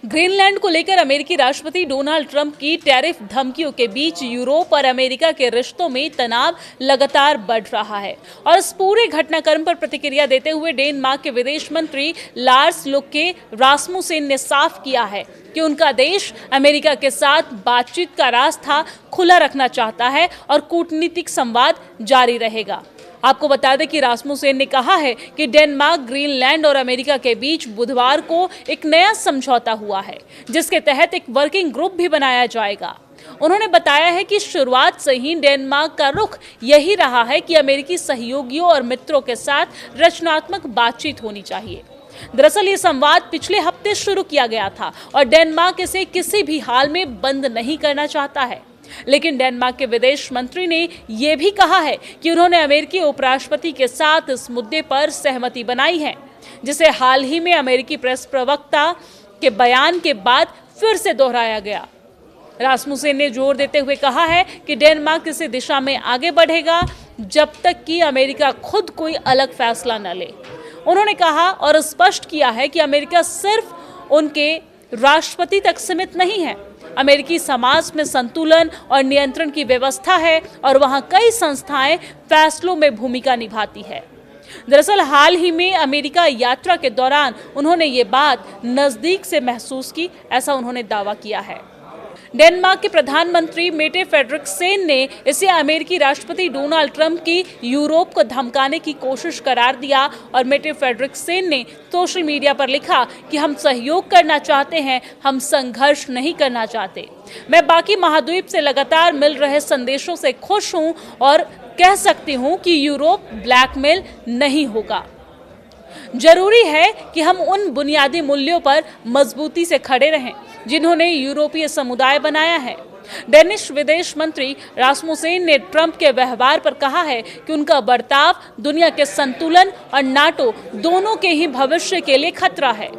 Greenland को लेकर अमेरिकी राष्ट्रपति डोनाल्ड ट्रंप की टैरिफ धमकियों के बीच यूरोप और अमेरिका के रिश्तों में तनाव लगातार बढ़ रहा है और इस पूरे घटनाक्रम पर प्रतिक्रिया देते हुए डेनमार्क के विदेश मंत्री लार्स लुक्के रासमुसेन ने साफ किया है कि उनका देश अमेरिका के साथ बातचीत का रास्ता खुला रखना चाहता है और कूटनीतिक संवाद जारी रहेगा। आपको बता दें कि रासमुसेन ने कहा है कि डेनमार्क, ग्रीनलैंड और अमेरिका के बीच बुधवार को एक नया समझौता हुआ है, जिसके तहत एक वर्किंग ग्रुप भी बनाया जाएगा। उन्होंने बताया है कि शुरुआत से ही डेनमार्क का रुख यही रहा है कि अमेरिकी सहयोगियों और मित्रों के साथ रचनात्मक बातचीत होनी चाहिए। दरअसल ये संवाद पिछले हफ्ते शुरू किया गया था और डेनमार्क इसे किसी भी हाल में बंद नहीं करना चाहता है। लेकिन डेनमार्क के विदेश मंत्री ने यह भी कहा है कि उन्होंने अमेरिकी उपराष्ट्रपति के साथ इस मुद्दे पर सहमति बनाई है, जिसे हाल ही में अमेरिकी प्रेस प्रवक्ता के बयान के बाद फिर से दोहराया गया। रासमुसेन ने जोर देते हुए कहा है कि डेनमार्क इस दिशा में आगे बढ़ेगा जब तक कि अमेरिका खुद कोई अलग फैसला न ले। उन्होंने कहा और स्पष्ट किया है कि अमेरिका सिर्फ उनके राष्ट्रपति तक सीमित नहीं है। अमेरिकी समाज में संतुलन और नियंत्रण की व्यवस्था है और वहां कई संस्थाएं फैसलों में भूमिका निभाती है। दरअसल हाल ही में अमेरिका यात्रा के दौरान उन्होंने ये बात नजदीक से महसूस की, ऐसा उन्होंने दावा किया है। डेनमार्क के प्रधानमंत्री मेटे फ्रेडरिक्सेन ने इसे अमेरिकी राष्ट्रपति डोनाल्ड ट्रंप की यूरोप को धमकाने की कोशिश करार दिया और मेटे फ्रेडरिक्सेन ने सोशल मीडिया पर लिखा कि हम सहयोग करना चाहते हैं, हम संघर्ष नहीं करना चाहते। मैं बाकी महाद्वीप से लगातार मिल रहे संदेशों से खुश हूं और कह सकती हूं कि यूरोप ब्लैकमेल नहीं होगा। जरूरी है कि हम उन बुनियादी मूल्यों पर मजबूती से खड़े रहें जिन्होंने यूरोपीय समुदाय बनाया है। डेनिश विदेश मंत्री रासमुसेन ने ट्रंप के व्यवहार पर कहा है कि उनका बर्ताव दुनिया के संतुलन और नाटो दोनों के ही भविष्य के लिए खतरा है।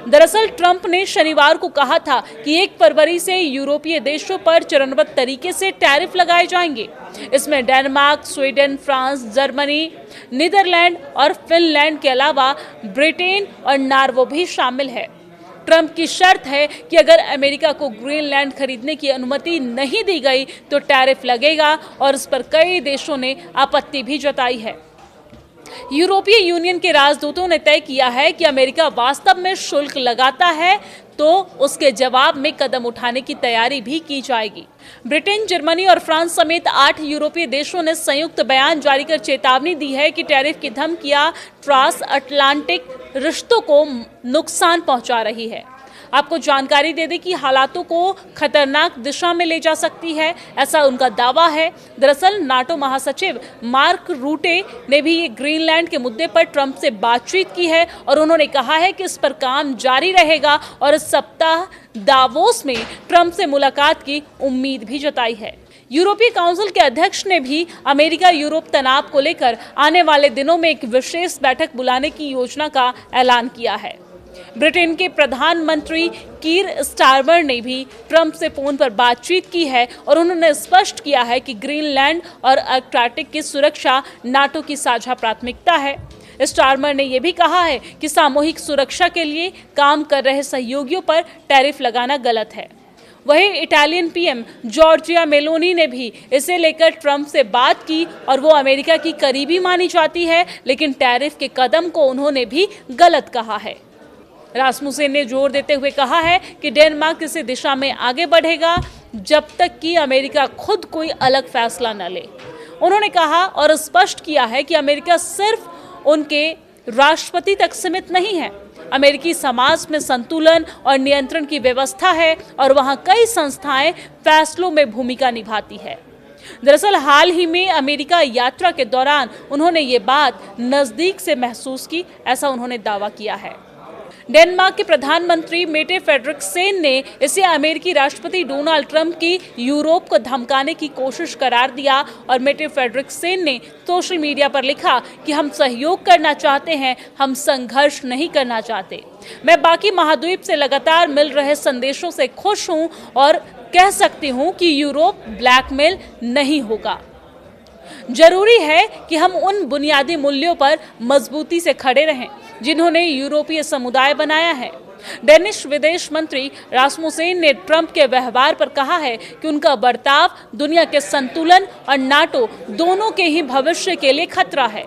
दरअसल ट्रंप ने शनिवार को कहा था कि 1 फरवरी से यूरोपीय देशों पर चरणबद्ध तरीके से टैरिफ लगाए जाएंगे। इसमें Denmark, Sweden, France, Germany, Netherland और फिनलैंड के अलावा ब्रिटेन और नॉर्वे भी शामिल है। ट्रंप की शर्त है कि अगर अमेरिका को ग्रीनलैंड खरीदने की अनुमति नहीं दी गई तो टैरिफ लगेगा और इस पर कई देशों ने आपत्ति भी जताई है। यूरोपीय यूनियन के राजदूतों ने तय किया है कि अमेरिका वास्तव में शुल्क लगाता है तो उसके जवाब में कदम उठाने की तैयारी भी की जाएगी। ब्रिटेन, जर्मनी और फ्रांस समेत 8 यूरोपीय देशों ने संयुक्त बयान जारी कर चेतावनी दी है कि टैरिफ की धमकियां ट्रांस अटलांटिक रिश्तों को नुकसान पहुंचा रही है। आपको जानकारी दे दें कि हालातों को खतरनाक दिशा में ले जा सकती है, ऐसा उनका दावा है। दरअसल नाटो महासचिव मार्क रूटे ने भी ग्रीनलैंड के मुद्दे पर ट्रंप से बातचीत की है और उन्होंने कहा है कि इस पर काम जारी रहेगा और इस सप्ताह दावोस में ट्रंप से मुलाकात की उम्मीद भी जताई है। यूरोपीय काउंसिल के अध्यक्ष ने भी अमेरिका यूरोप तनाव को लेकर आने वाले दिनों में एक विशेष बैठक बुलाने की योजना का ऐलान किया है। ब्रिटेन के प्रधानमंत्री कीर स्टारमर ने भी ट्रंप से फोन पर बातचीत की है और उन्होंने स्पष्ट किया है कि ग्रीनलैंड और अर्कटिक की सुरक्षा नाटो की साझा प्राथमिकता है। स्टारमर ने यह भी कहा है कि सामूहिक सुरक्षा के लिए काम कर रहे सहयोगियों पर टैरिफ लगाना गलत है। वहीं इटालियन पीएम जॉर्जिया मेलोनी ने भी इसे लेकर ट्रंप से बात की और वो अमेरिका की करीबी मानी जाती है, लेकिन टैरिफ के कदम को उन्होंने भी गलत कहा है। रासमुसेन ने जोर देते हुए कहा है कि डेनमार्क इस दिशा में आगे बढ़ेगा जब तक कि अमेरिका खुद कोई अलग फैसला न ले। उन्होंने कहा और स्पष्ट किया है कि अमेरिका सिर्फ उनके राष्ट्रपति तक सीमित नहीं है। अमेरिकी समाज में संतुलन और नियंत्रण की व्यवस्था है और वहां कई संस्थाएं फैसलों में भूमिका निभाती है। दरअसल हाल ही में अमेरिका यात्रा के दौरान उन्होंने ये बात नजदीक से महसूस की, ऐसा उन्होंने दावा किया है। डेनमार्क के प्रधानमंत्री मेटे फ्रेडरिक्सेन ने इसे अमेरिकी राष्ट्रपति डोनाल्ड ट्रंप की यूरोप को धमकाने की कोशिश करार दिया और मेटे फ्रेडरिक्सेन ने सोशल मीडिया पर लिखा कि हम सहयोग करना चाहते हैं, हम संघर्ष नहीं करना चाहते। मैं बाकी महाद्वीप से लगातार मिल रहे संदेशों से खुश हूं और कह सकती हूं कि यूरोप ब्लैकमेल नहीं होगा। जरूरी है कि हम उन बुनियादी मूल्यों पर मजबूती से खड़े रहें जिन्होंने यूरोपीय समुदाय बनाया है। डेनिश विदेश मंत्री रासमुसेन ने ट्रंप के व्यवहार पर कहा है कि उनका बर्ताव दुनिया के संतुलन और नाटो दोनों के ही भविष्य के लिए खतरा है।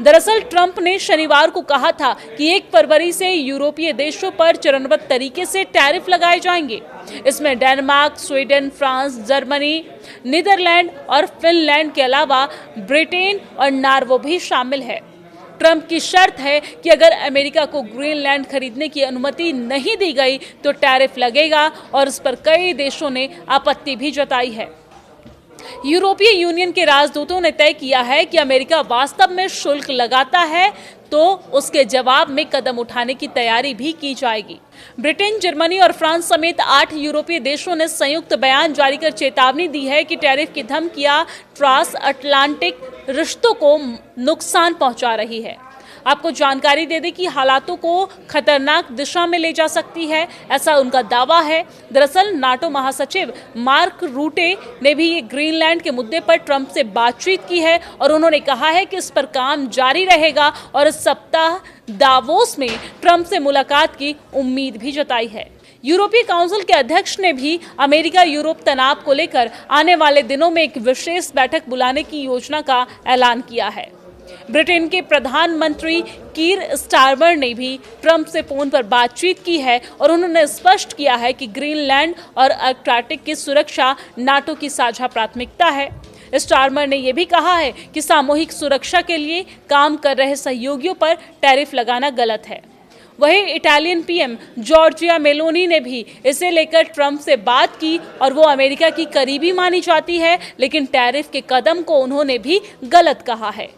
दरअसल ट्रंप ने शनिवार को कहा था कि 1 फरवरी से यूरोपीय देशों पर चरणबद्ध तरीके से टैरिफ लगाए जाएंगे। इसमें Denmark, Sweden, France, Germany, Netherland और फिनलैंड के अलावा ब्रिटेन और नॉर्वे भी शामिल है। ट्रंप की शर्त है कि अगर अमेरिका को ग्रीनलैंड खरीदने की अनुमति नहीं दी गई तो टैरिफ लगेगा और इस पर कई देशों ने आपत्ति भी जताई है। यूरोपीय यूनियन के राजदूतों ने तय किया है कि अमेरिका वास्तव में शुल्क लगाता है तो उसके जवाब में कदम उठाने की तैयारी भी की जाएगी। ब्रिटेन, जर्मनी और फ्रांस समेत 8 यूरोपीय देशों ने संयुक्त बयान जारी कर चेतावनी दी है कि टैरिफ की धमकियां ट्रांस अटलांटिक रिश्तों को नुकसान पहुंचा रही है। आपको जानकारी दे दें कि हालातों को खतरनाक दिशा में ले जा सकती है, ऐसा उनका दावा है। दरअसल नाटो महासचिव मार्क रूटे ने भी ये ग्रीनलैंड के मुद्दे पर ट्रंप से बातचीत की है और उन्होंने कहा है कि इस पर काम जारी रहेगा और इस सप्ताह दावोस में ट्रंप से मुलाकात की उम्मीद भी जताई है। यूरोपीय काउंसिल के अध्यक्ष ने भी अमेरिका यूरोप तनाव को लेकर आने वाले दिनों में एक विशेष बैठक बुलाने की योजना का ऐलान किया है। ब्रिटेन के प्रधानमंत्री कीर स्टारमर ने भी ट्रंप से फोन पर बातचीत की है और उन्होंने स्पष्ट किया है कि ग्रीनलैंड और अर्कटिक की सुरक्षा नाटो की साझा प्राथमिकता है। स्टारमर ने यह भी कहा है कि सामूहिक सुरक्षा के लिए काम कर रहे सहयोगियों पर टैरिफ लगाना गलत है। वहीं इटालियन पीएम जॉर्जिया मेलोनी ने भी इसे लेकर ट्रंप से बात की और वो अमेरिका की करीबी मानी जाती है, लेकिन टैरिफ के कदम को उन्होंने भी गलत कहा है।